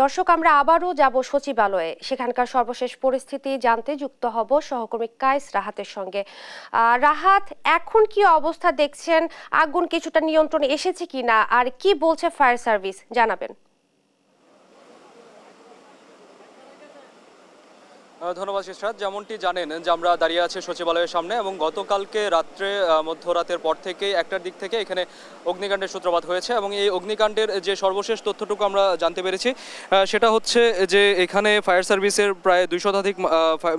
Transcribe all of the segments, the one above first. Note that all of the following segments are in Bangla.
দর্শক, আমরা আবারও যাব সচিবালয়ে, সেখানকার সর্বশেষ পরিস্থিতি জানতে যুক্ত হব সহকর্মী কায়েস রাহাতের সঙ্গে। রাহাত, এখন কি অবস্থা দেখছেন? আগুন কিছুটা নিয়ন্ত্রণে এসেছে কিনা, আর কি বলছে ফায়ার সার্ভিস, জানাবেন। ধন্যবাদ ইশরাত। যেমনটি জানেন যে আমরা দাঁড়িয়ে আছি সচিবালয়ের সামনে, এবং গতকালকে রাত্রে মধ্যরাতের পর থেকেই একটার দিক থেকে এখানে অগ্নিকাণ্ডের সূত্রপাত হয়েছে, এবং এই অগ্নিকাণ্ডের যে সর্বশেষ তথ্যটুকু আমরা জানতে পেরেছি সেটা হচ্ছে যে এখানে ফায়ার সার্ভিসের প্রায় 200 শতাধিক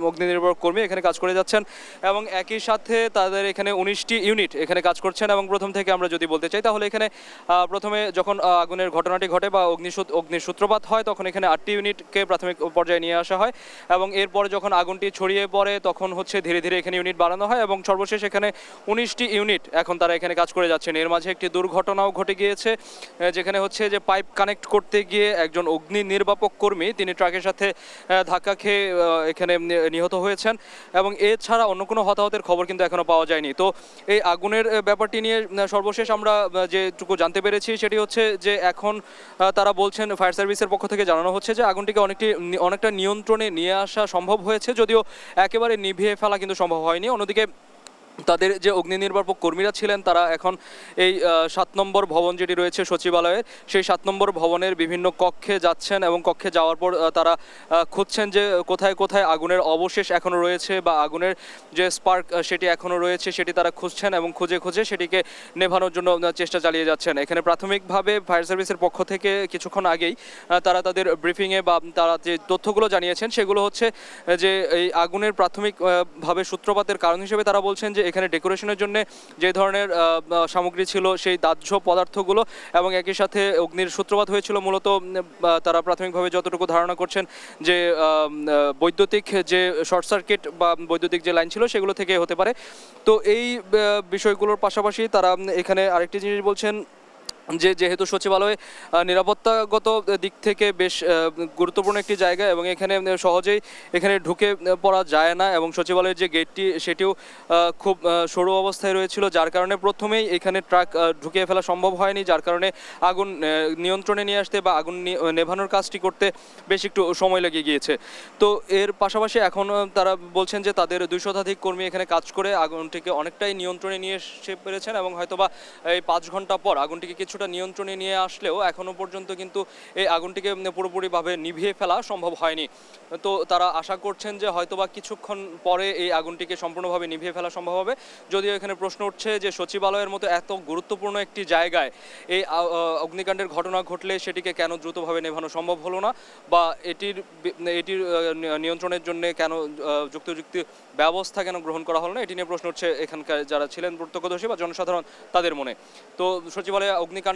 অগ্নিনির্বাপক কর্মী এখানে কাজ করে যাচ্ছেন, এবং একই সাথে তাদের এখানে 19টি ইউনিট এখানে কাজ করছেন। এবং প্রথম থেকে আমরা যদি বলতে চাই তাহলে এখানে প্রথমে যখন আগুনের ঘটনাটি ঘটে বা অগ্নির সূত্রপাত হয়, তখন এখানে 8টি ইউনিটকে প্রাথমিক পর্যায়ে নিয়ে আসা হয়, এবং এরপরে যখন আগুনটি ছড়িয়ে পড়ে তখন হচ্ছে ধীরে ধীরে এখানে ইউনিট বাড়ানো হয়, এবং সর্বশেষ এখানে 19টি ইউনিট এখন তারা এখানে কাজ করে যাচ্ছেন। এর মাঝে একটি দুর্ঘটনাও ঘটে গিয়েছে, যেখানে হচ্ছে যে পাইপ কানেক্ট করতে গিয়ে একজন অগ্নি নির্বাপক কর্মী তিনি ট্রাকের সাথে ধাক্কা খেয়ে এখানে নিহত হয়েছেন, এবং এছাড়া অন্য কোনো হতাহতের খবর কিন্তু এখনো পাওয়া যায়নি। তো এই আগুনের ব্যাপারটি নিয়ে সর্বশেষ আমরা যেটুকু জানতে পেরেছি সেটি হচ্ছে যে এখন তারা বলছেন, ফায়ার সার্ভিসের পক্ষ থেকে জানানো হচ্ছে যে আগুনটিকে অনেকটা নিয়ন্ত্রণে নিয়ে আসা সম্ভব হয়েছে, যদিও একেবারে নিভিয়ে ফেলা কিন্তু সম্ভব হয়নি। অন্যদিকে তাদের যে অগ্নি নির্বাপক কর্মীরা ছিলেন তারা এখন এই 7 নম্বর ভবন যেটি রয়েছে সচিবালয়ের, সেই 7 নম্বর ভবনের বিভিন্ন কক্ষে যাচ্ছেন, এবং কক্ষে যাওয়ার পর তারা খুঁজছেন যে কোথায় কোথায় আগুনের অবশেষ এখনও রয়েছে বা আগুনের যে স্পার্ক সেটি এখনও রয়েছে সেটি তারা খুঁজছেন, এবং খুঁজে খুঁজে সেটিকে নেভানোর জন্য চেষ্টা চালিয়ে যাচ্ছেন। এখানে প্রাথমিকভাবে ফায়ার সার্ভিসের পক্ষ থেকে কিছুক্ষণ আগেই তারা তাদের ব্রিফিংয়ে বা তারা যে তথ্যগুলো জানিয়েছেন সেগুলো হচ্ছে যে এই আগুনের প্রাথমিকভাবে সূত্রপাতের কারণ হিসেবে তারা বলছেন যে এখানে ডেকোরেশনের জন্য যে ধরনের সামগ্রী ছিল সেই দাহ্য পদার্থগুলো, এবং একই সাথে অগ্নির সূত্রপাত হয়েছিল মূলত তারা প্রাথমিকভাবে যতটুকু ধারণা করছেন যে বৈদ্যুতিক যে শর্ট সার্কিট বা বৈদ্যুতিক যে লাইন ছিল সেগুলো থেকে হতে পারে। তো এই বিষয়গুলোর পাশাপাশি তারা এখানে আরেকটি জিনিস বলছেন যে যেহেতু সচিবালয় নিরাপত্তাগত দিক থেকে বেশ গুরুত্বপূর্ণ একটি জায়গা, এবং এখানে সহজেই এখানে ঢুকে পড়া যায় না, এবং সচিবালয়ের যে গেটটি সেটিও খুব সরু অবস্থায় রয়েছিল, যার কারণে প্রথমেই এখানে ট্রাক ঢুকিয়ে ফেলা সম্ভব হয়নি, যার কারণে আগুন নিয়ন্ত্রণে নিয়ে আসতে বা আগুন নেভানোর কাজটি করতে বেশ একটু সময় লেগে গিয়েছে। তো এর পাশাপাশি এখন তারা বলছেন যে তাদের 200 শতাধিক কর্মী এখানে কাজ করে আগুনটিকে অনেকটাই নিয়ন্ত্রণে নিয়ে এসে পেরেছেন, এবং হয়তোবা এই 5 ঘন্টা পর আগুনটিকে কিছুটা নিয়ন্ত্রণে নিয়ে আসলেও এখনো পর্যন্ত কিন্তু এই আগুনটিকে পুরোপুরিভাবে নিভিয়ে ফেলা সম্ভব হয়নি। তো তারা আশা করছেন যে হয়তোবা কিছুক্ষণ পরে এই আগুনটিকে সম্পূর্ণভাবে নিভিয়ে ফেলা সম্ভব হবে। যদিও এখানে প্রশ্ন উঠছে যে সচিবালয়ের মতো এত গুরুত্বপূর্ণ একটি জায়গায় এই অগ্নিকাণ্ডের ঘটনা ঘটলে সেটিকে কেন দ্রুতভাবে নেভানো সম্ভব হলো না, বা এটির নিয়ন্ত্রণের জন্য কেন যুক্তিযুক্ত ব্যবস্থা কেন গ্রহণ করা হলো না, এটি নিয়ে প্রশ্ন উঠছে এখানকার যারা ছিলেন প্রত্যক্ষদর্শী বা জনসাধারণ তাদের মনে। তো সচিবালয়ে অগ্নিকাণ্ড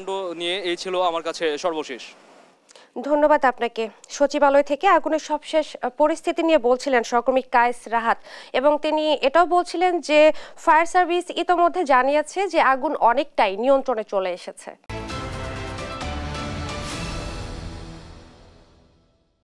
নিয়ে এই ছিল আমার কাছে সর্বশেষ। ধন্যবাদ আপনাকে। সচিবালয় থেকে আগুনের সবশেষ পরিস্থিতি নিয়ে বলছিলেন সহকর্মী কায়েস রাহাত, এবং তিনি এটাও বলছিলেন যে ফায়ার সার্ভিস ইতোমধ্যে জানিয়েছে যে আগুন অনেকটাই নিয়ন্ত্রণে চলে এসেছে।